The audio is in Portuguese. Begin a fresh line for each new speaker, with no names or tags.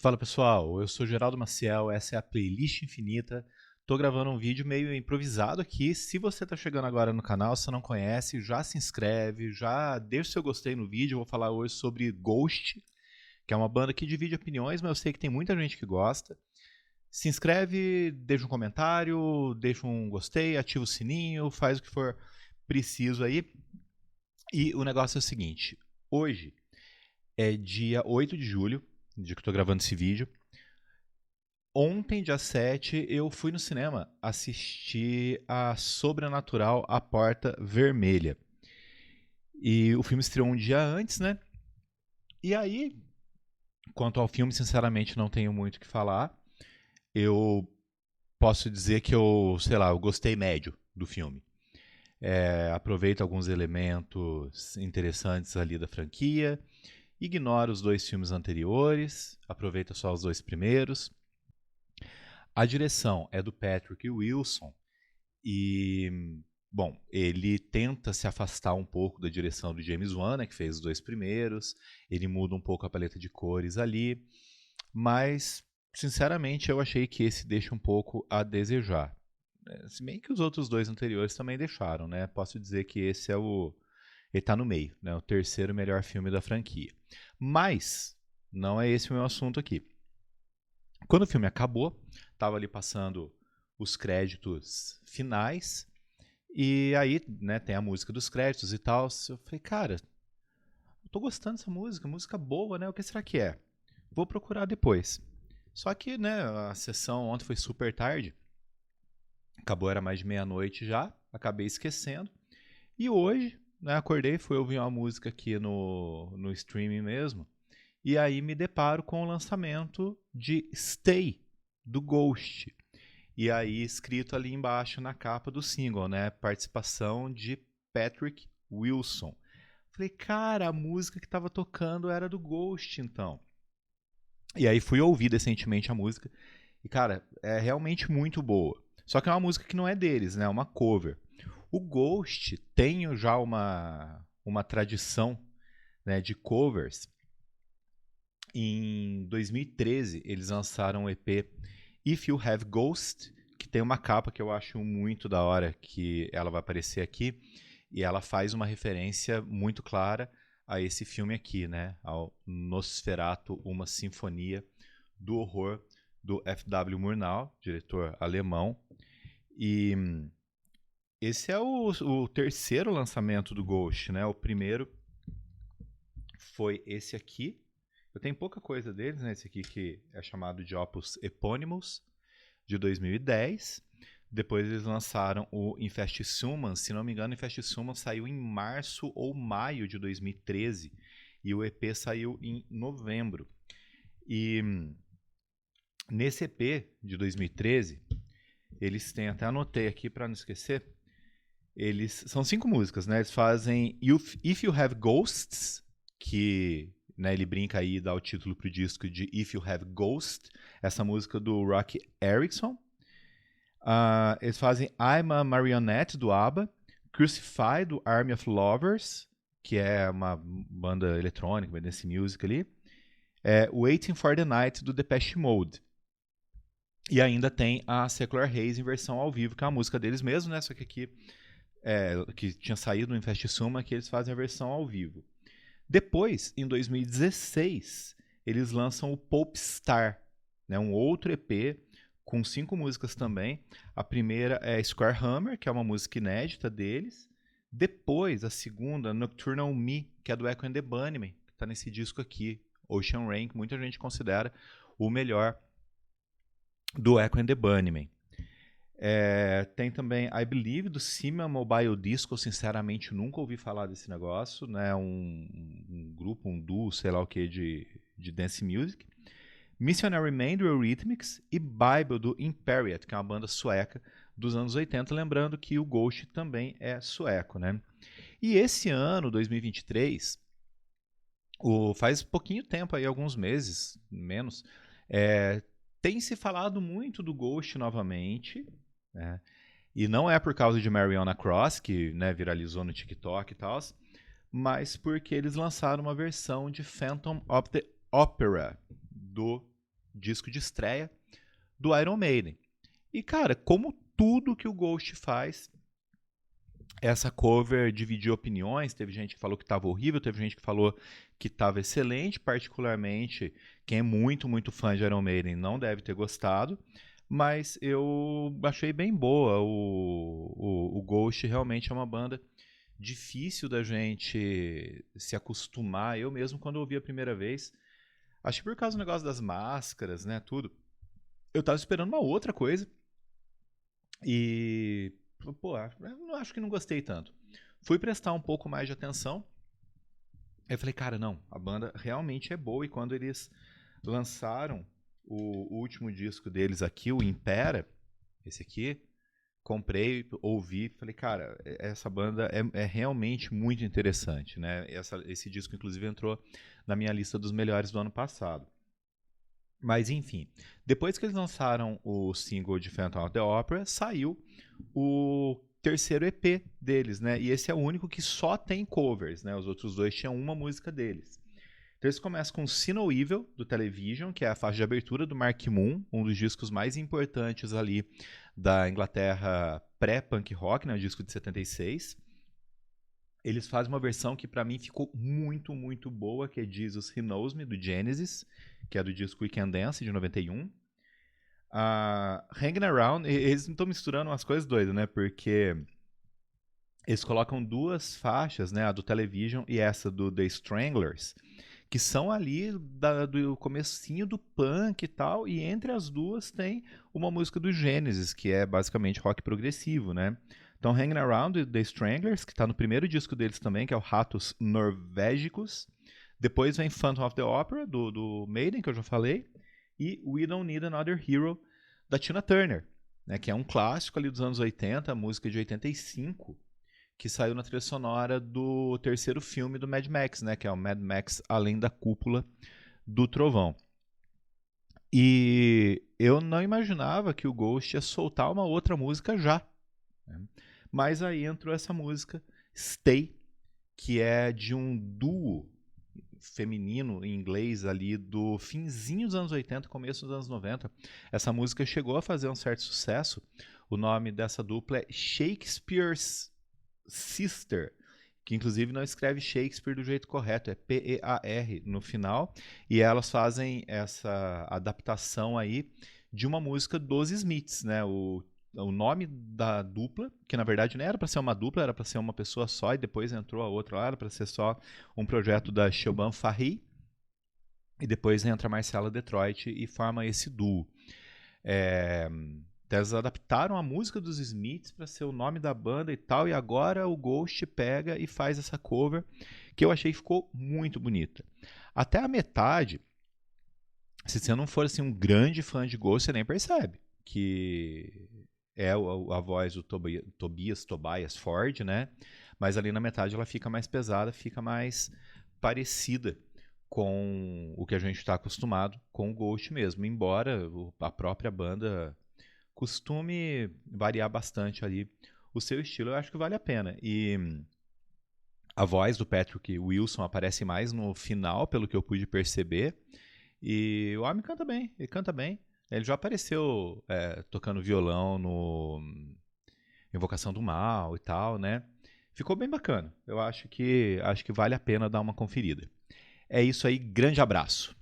Fala pessoal, eu sou Geraldo Maciel, essa é a Playlist Infinita. Tô gravando um vídeo meio improvisado aqui. Se você tá chegando agora no canal, se não conhece, já se inscreve, já deixa o seu gostei no vídeo. Eu vou falar hoje sobre Ghost, que é uma banda que divide opiniões, mas eu sei que tem muita gente que gosta. Se inscreve, deixa um comentário, deixa um gostei, ativa o sininho, faz o que for preciso aí. E o negócio é o seguinte, hoje é dia 8 de julho, dia que eu tô gravando esse vídeo. Ontem, dia 7, eu fui no cinema assistir a Sobrenatural A Porta Vermelha. E o filme estreou um dia antes, né? E aí, quanto ao filme, sinceramente, não tenho muito o que falar. Eu posso dizer que eu gostei médio do filme. Aproveito alguns elementos interessantes ali da franquia, ignoro os dois filmes anteriores, aproveito só os dois primeiros. A direção é do Patrick Wilson e, bom, ele tenta se afastar um pouco da direção do James Wan, né, que fez os dois primeiros. Ele muda um pouco a paleta de cores ali, mas, sinceramente, eu achei que esse deixa um pouco a desejar. Se bem que os outros dois anteriores também deixaram, né? Posso dizer que esse ele tá no meio, né? O terceiro melhor filme da franquia. Mas não é esse o meu assunto aqui. Quando o filme acabou, tava ali passando os créditos finais, e aí, né, tem a música dos créditos e tal. Eu falei, cara, eu tô gostando dessa música boa, né? O que será que é? Vou procurar depois. Só que, né, a sessão ontem foi super tarde, acabou, era mais de meia-noite já, acabei esquecendo. E hoje, né, acordei, fui ouvir uma música aqui no streaming mesmo, e aí me deparo com o lançamento de Stay, do Ghost. E aí, escrito ali embaixo na capa do single, né? Participação de Patrick Wilson. Falei, cara, a música que tava tocando era do Ghost, então. E aí fui ouvir decentemente a música. E, cara, é realmente muito boa. Só que é uma música que não é deles, né? É uma cover. O Ghost tem já uma tradição, né, de covers. Em 2013, eles lançaram o EP If You Have Ghost, que tem uma capa que eu acho muito da hora, que ela vai aparecer aqui, e ela faz uma referência muito clara a esse filme aqui, né? Ao Nosferatu, uma sinfonia do horror do F.W. Murnau, diretor alemão. E esse é o terceiro lançamento do Ghost, né? O primeiro foi esse aqui. Eu tenho pouca coisa deles, né? Esse aqui que é chamado de Opus Eponymous, de 2010. Depois eles lançaram o Infestus Humans. Se não me engano, o Infestus Humans saiu em março ou maio de 2013. E o EP saiu em novembro. E nesse EP de 2013, eles têm, até anotei aqui para não esquecer, eles são 5 músicas, né? Eles fazem If You Have Ghosts, que, né, ele brinca aí e dá o título pro disco de If You Have Ghost, essa música do Rock Erickson. Eles fazem I'm a Marionette, do ABBA, Crucify, do Army of Lovers, que é uma banda eletrônica, uma dance music ali, Waiting for the Night, do Depeche Mode. E ainda tem a Secular Haze em versão ao vivo, que é uma música deles mesmo, né? Só que aqui, que tinha saído no Infest Suma, que eles fazem a versão ao vivo. Depois, em 2016, eles lançam o Pope Star, né? Um outro EP com 5 músicas também. A primeira é Square Hammer, que é uma música inédita deles. Depois, a segunda, Nocturnal Me, que é do Echo and the Bunnymen, que está nesse disco aqui, Ocean Rain, que muita gente considera o melhor do Echo and the Bunnymen. Tem também I Believe, do Cima Mobile Disco. Eu sinceramente nunca ouvi falar desse negócio, né? Um grupo, um duo, sei lá o que, de dance music. Missionary Man, do Eurythmics, e Bible, do Imperiat, que é uma banda sueca dos anos 80, lembrando que o Ghost também é sueco, né? E esse ano, 2023, faz pouquinho tempo aí, alguns meses, menos, tem se falado muito do Ghost novamente, né? E não é por causa de Mariana Cross, que, né, viralizou no TikTok e tal, mas porque eles lançaram uma versão de Phantom of the Opera do disco de estreia do Iron Maiden. E, cara, como tudo que o Ghost faz, essa cover dividiu opiniões. Teve gente que falou que estava horrível, teve gente que falou que estava excelente. Particularmente, quem é muito, muito fã de Iron Maiden não deve ter gostado. Mas eu achei bem boa. O Ghost realmente é uma banda difícil da gente se acostumar. Eu mesmo, quando ouvi a primeira vez, acho que por causa do negócio das máscaras, né, tudo, eu tava esperando uma outra coisa e, pô, eu acho que não gostei tanto. Fui prestar um pouco mais de atenção, aí eu falei, cara, não, a banda realmente é boa. E quando eles lançaram o último disco deles aqui, o Impera, esse aqui, comprei, ouvi, falei, cara, essa banda é realmente muito interessante, né? Esse disco, inclusive, entrou na minha lista dos melhores do ano passado. Mas, enfim, depois que eles lançaram o single de Phantom of the Opera, saiu o terceiro EP deles, né? E esse é o único que só tem covers, né? Os outros dois tinham uma música deles. Então eles começam com See No Evil, do Television, que é a faixa de abertura do Mark Moon, um dos discos mais importantes ali da Inglaterra pré-punk rock, né, o disco de 76. Eles fazem uma versão que pra mim ficou muito, muito boa, que é Jesus He Knows Me, do Genesis, que é do disco We Can Dance, de 91. Hanging Around, eles não estão misturando umas coisas doidas, né, porque eles colocam duas faixas, né, a do Television e essa do The Stranglers, que são ali do comecinho do punk e tal, e entre as duas tem uma música do Genesis, que é basicamente rock progressivo, né? Então, Hanging Around The Stranglers, que está no primeiro disco deles também, que é o Ratos Norvégicos. Depois vem Phantom of the Opera, do Maiden, que eu já falei, e We Don't Need Another Hero, da Tina Turner, né? Que é um clássico ali dos anos 80, música de 85, que saiu na trilha sonora do terceiro filme do Mad Max, né, que é o Mad Max Além da Cúpula do Trovão. E eu não imaginava que o Ghost ia soltar uma outra música já, né? Mas aí entrou essa música, Stay, que é de um duo feminino em inglês ali do finzinho dos anos 80, começo dos anos 90. Essa música chegou a fazer um certo sucesso. O nome dessa dupla é Shakespeare's Sister, que inclusive não escreve Shakespeare do jeito correto, é P-E-A-R no final, e elas fazem essa adaptação aí de uma música dos Smiths, né? O nome da dupla, que na verdade não era para ser uma dupla, era para ser uma pessoa só, e depois entrou a outra lá, era para ser só um projeto da Siobhan Farri, e depois entra a Marcela Detroit e forma esse duo. Eles adaptaram a música dos Smiths para ser o nome da banda e tal, e agora o Ghost pega e faz essa cover, que eu achei que ficou muito bonita. Até a metade, se você não for assim, um grande fã de Ghost, você nem percebe que é a voz do Tobias Ford, né? Mas ali na metade ela fica mais pesada, fica mais parecida com o que a gente está acostumado com o Ghost mesmo, embora a própria banda costume variar bastante ali o seu estilo. Eu acho que vale a pena. E a voz do Patrick Wilson aparece mais no final, pelo que eu pude perceber. E o homem canta bem, ele canta bem. Ele já apareceu tocando violão no Invocação do Mal e tal, né? Ficou bem bacana. Eu acho que vale a pena dar uma conferida. É isso aí, grande abraço.